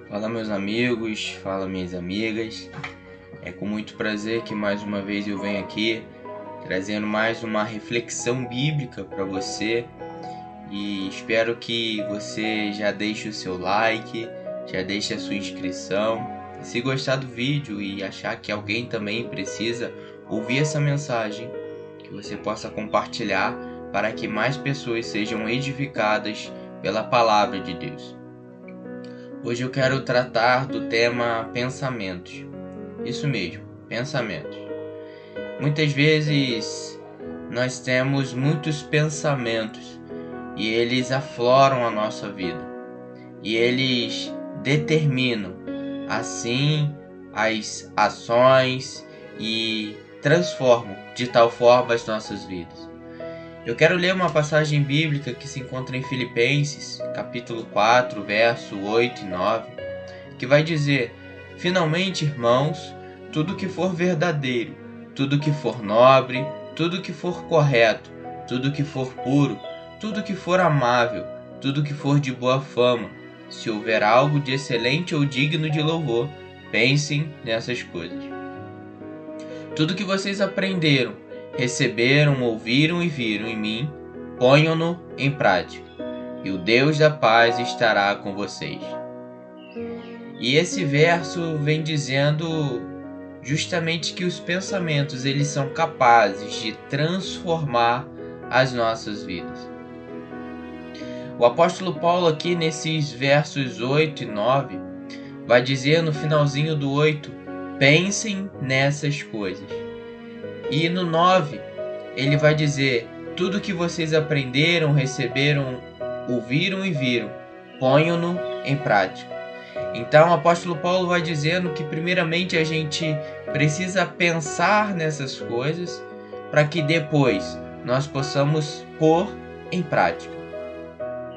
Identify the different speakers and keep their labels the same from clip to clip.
Speaker 1: Fala meus amigos, fala minhas amigas. É com muito prazer que mais uma vez eu venho aqui trazendo mais uma reflexão bíblica para você e espero que você já deixe o seu like, já deixe a sua inscrição. Se gostar do vídeo e achar que alguém também precisa ouvir essa mensagem, que você possa compartilhar para que mais pessoas sejam edificadas pela palavra de Deus. Hoje eu quero tratar do tema pensamentos. Isso mesmo, pensamentos. Muitas vezes nós temos muitos pensamentos e eles afloram a nossa vida. E eles determinam, assim, as ações e transformam de tal forma as nossas vidas. Eu quero ler uma passagem bíblica que se encontra em Filipenses, capítulo 4, verso 8 e 9, que vai dizer: finalmente, irmãos, tudo que for verdadeiro, tudo que for nobre, tudo que for correto, tudo que for puro, tudo que for amável, tudo que for de boa fama, se houver algo de excelente ou digno de louvor, pensem nessas coisas. Tudo que vocês aprenderam, receberam, ouviram e viram em mim, ponham-no em prática, e o Deus da paz estará com vocês. E esse verso vem dizendo justamente que os pensamentos eles são capazes de transformar as nossas vidas. O apóstolo Paulo aqui nesses versos 8 e 9 vai dizer no finalzinho do 8, pensem nessas coisas. E no 9, ele vai dizer, tudo que vocês aprenderam, receberam, ouviram e viram, ponham-no em prática. Então o apóstolo Paulo vai dizendo que primeiramente a gente precisa pensar nessas coisas para que depois nós possamos pôr em prática.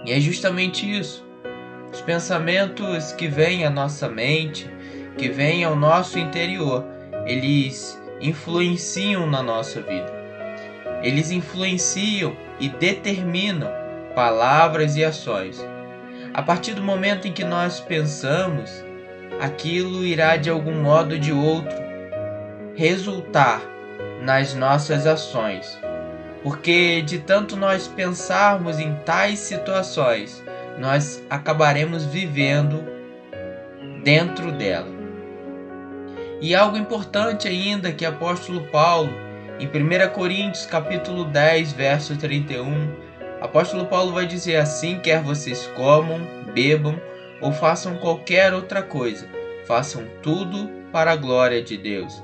Speaker 1: E é justamente isso. Os pensamentos que vêm à nossa mente, que vêm ao nosso interior, eles influenciam na nossa vida. Eles influenciam e determinam palavras e ações. A partir do momento em que nós pensamos, aquilo irá de algum modo ou de outro resultar nas nossas ações. Porque de tanto nós pensarmos em tais situações, nós acabaremos vivendo dentro dela. E algo importante ainda que o apóstolo Paulo, em 1 Coríntios capítulo 10, verso 31, apóstolo Paulo vai dizer assim, quer vocês comam, bebam ou façam qualquer outra coisa, façam tudo para a glória de Deus.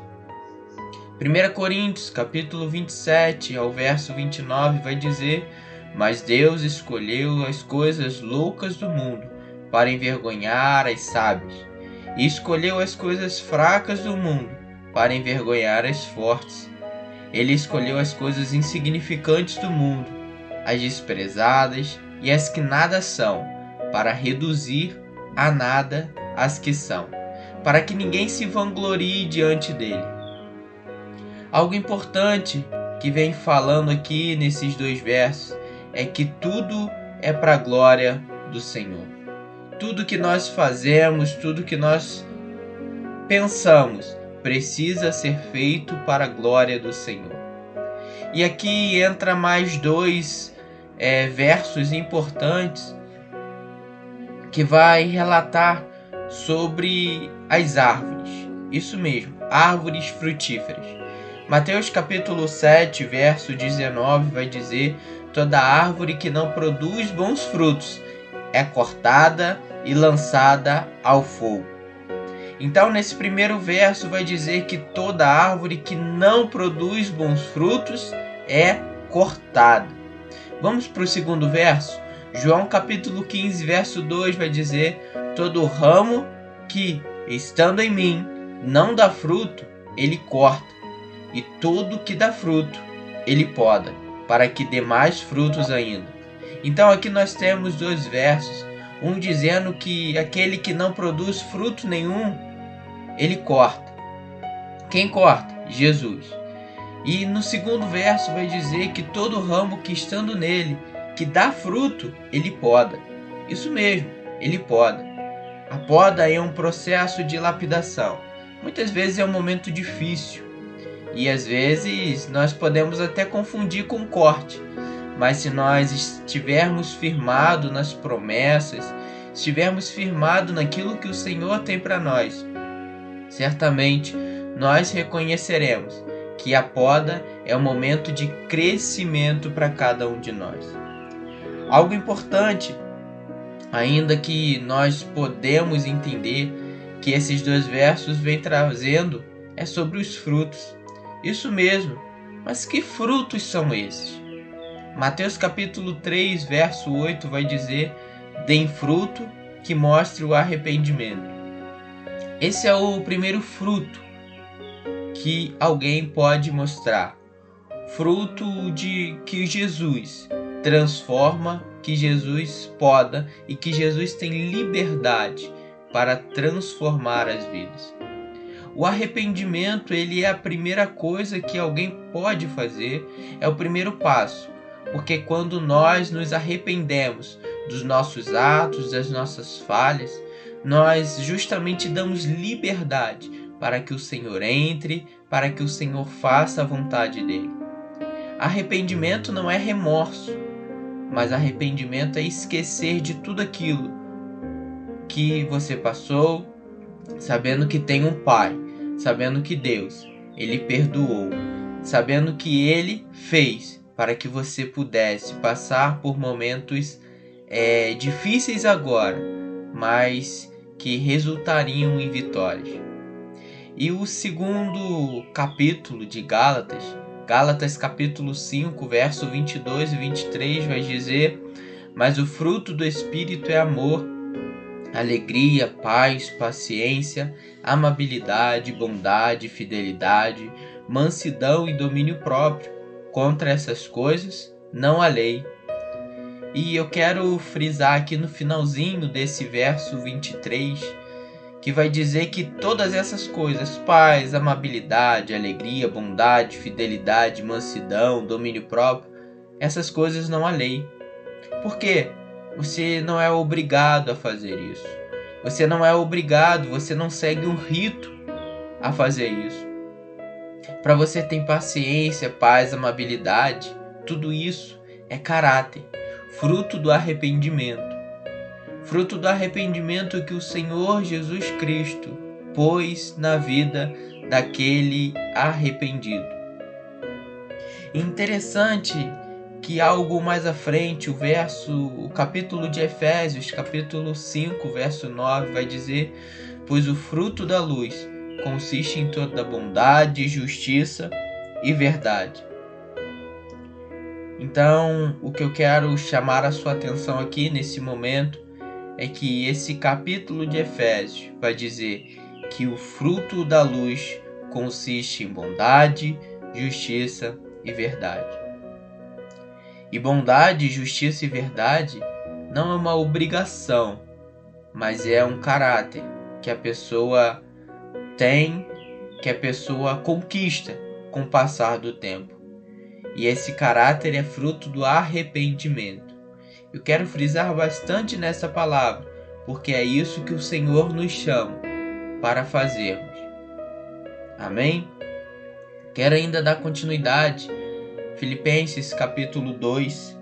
Speaker 1: 1 Coríntios capítulo 27, ao verso 29, vai dizer, mas Deus escolheu as coisas loucas do mundo para envergonhar as sábias. E escolheu as coisas fracas do mundo para envergonhar as fortes. Ele escolheu as coisas insignificantes do mundo, as desprezadas e as que nada são, para reduzir a nada as que são, para que ninguém se vanglorie diante dele. Algo importante que vem falando aqui nesses dois versos é que tudo é para a glória do Senhor. Tudo que nós fazemos, tudo que nós pensamos, precisa ser feito para a glória do Senhor. E aqui entra mais dois versos importantes que vai relatar sobre as árvores. Isso mesmo, árvores frutíferas. Mateus capítulo 7, verso 19 vai dizer, toda árvore que não produz bons frutos é cortada e lançada ao fogo. Então, nesse primeiro verso vai dizer que toda árvore que não produz bons frutos é cortada. Vamos para o segundo verso? João capítulo 15, verso 2 vai dizer, todo ramo que, estando em mim, não dá fruto, ele corta, e todo que dá fruto, ele poda, para que dê mais frutos ainda. Então aqui nós temos dois versos, um dizendo que aquele que não produz fruto nenhum, ele corta. Quem corta? Jesus. E no segundo verso vai dizer que todo ramo que estando nele, que dá fruto, ele poda. Isso mesmo, ele poda. A poda é um processo de lapidação. Muitas vezes é um momento difícil e às vezes nós podemos até confundir com corte. Mas se nós estivermos firmados nas promessas, estivermos firmados naquilo que o Senhor tem para nós, certamente nós reconheceremos que a poda é um momento de crescimento para cada um de nós. Algo importante, ainda que nós podemos entender que esses 2 versos vêm trazendo, é sobre os frutos. Isso mesmo, mas que frutos são esses? Mateus capítulo 3, verso 8 vai dizer: deem fruto que mostre o arrependimento. Esse é o primeiro fruto que alguém pode mostrar. Fruto de que Jesus transforma, que Jesus poda e que Jesus tem liberdade para transformar as vidas. O arrependimento, ele é a primeira coisa que alguém pode fazer, é o primeiro passo. Porque quando nós nos arrependemos dos nossos atos, das nossas falhas, nós justamente damos liberdade para que o Senhor entre, para que o Senhor faça a vontade dele. Arrependimento não é remorso, mas arrependimento é esquecer de tudo aquilo que você passou, sabendo que tem um Pai, sabendo que Deus, Ele perdoou, sabendo que Ele fez para que você pudesse passar por momentos difíceis agora, mas que resultariam em vitórias. E o segundo capítulo de Gálatas capítulo 5, verso 22 e 23 vai dizer: mas o fruto do Espírito é amor, alegria, paz, paciência, amabilidade, bondade, fidelidade, mansidão e domínio próprio. Contra essas coisas não há lei. E eu quero frisar aqui no finalzinho desse verso 23, que vai dizer que todas essas coisas, paz, amabilidade, alegria, bondade, fidelidade, mansidão, domínio próprio, essas coisas não há lei. Por quê? Você não é obrigado a fazer isso. Você não é obrigado, você não segue um rito a fazer isso. Para você ter paciência, paz, amabilidade, tudo isso é caráter, fruto do arrependimento. Fruto do arrependimento que o Senhor Jesus Cristo pôs na vida daquele arrependido. Interessante que algo mais à frente, o capítulo de Efésios, capítulo 5, verso 9, vai dizer: pois o fruto da luz consiste em toda bondade, justiça e verdade. Então, o que eu quero chamar a sua atenção aqui nesse momento é que esse capítulo de Efésios vai dizer que o fruto da luz consiste em bondade, justiça e verdade. E bondade, justiça e verdade não é uma obrigação, mas é um caráter que a pessoa tem, que a pessoa conquista com o passar do tempo. E esse caráter é fruto do arrependimento. Eu quero frisar bastante nessa palavra, porque é isso que o Senhor nos chama para fazermos. Amém? Quero ainda dar continuidade. Filipenses capítulo 2.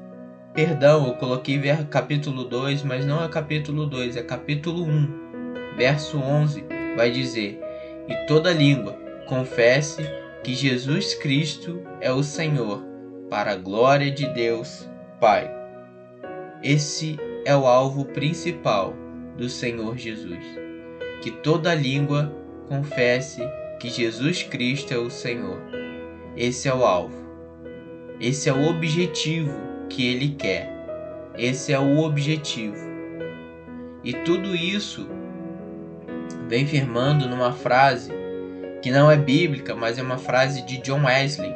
Speaker 1: Perdão, eu coloquei capítulo 2, mas não é capítulo 2, é capítulo 1. Verso 11 vai dizer: e toda língua confesse que Jesus Cristo é o Senhor, para a glória de Deus Pai. Esse é o alvo principal do Senhor Jesus. Que toda língua confesse que Jesus Cristo é o Senhor. Esse é o alvo. Esse é o objetivo que Ele quer. Esse é o objetivo. E tudo isso vem firmando numa frase que não é bíblica, mas é uma frase de John Wesley,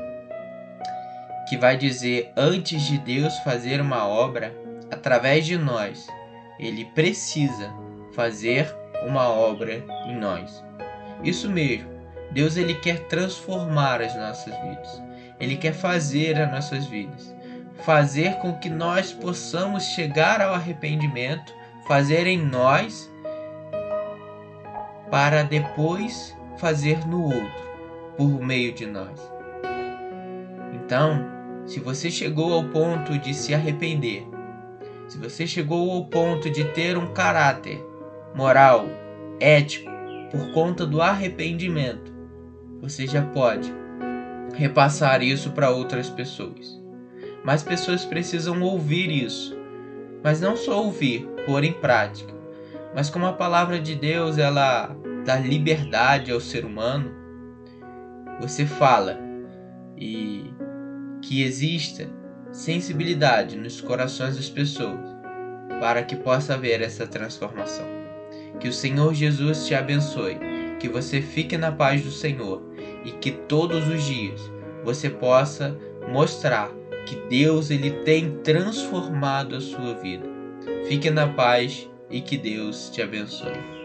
Speaker 1: que vai dizer: antes de Deus fazer uma obra através de nós, Ele precisa fazer uma obra em nós. Isso mesmo, Deus ele quer transformar as nossas vidas. Ele quer fazer as nossas vidas, fazer com que nós possamos chegar ao arrependimento, fazer em nós para depois fazer no outro, por meio de nós. Então, se você chegou ao ponto de se arrepender, se você chegou ao ponto de ter um caráter moral, ético, por conta do arrependimento, você já pode repassar isso para outras pessoas. Mas pessoas precisam ouvir isso, mas não só ouvir, pôr em prática. Mas como a palavra de Deus, ela dá liberdade ao ser humano, você fala e que exista sensibilidade nos corações das pessoas para que possa haver essa transformação. Que o Senhor Jesus te abençoe, que você fique na paz do Senhor e que todos os dias você possa mostrar que Deus ele tem transformado a sua vida. Fique na paz e que Deus te abençoe.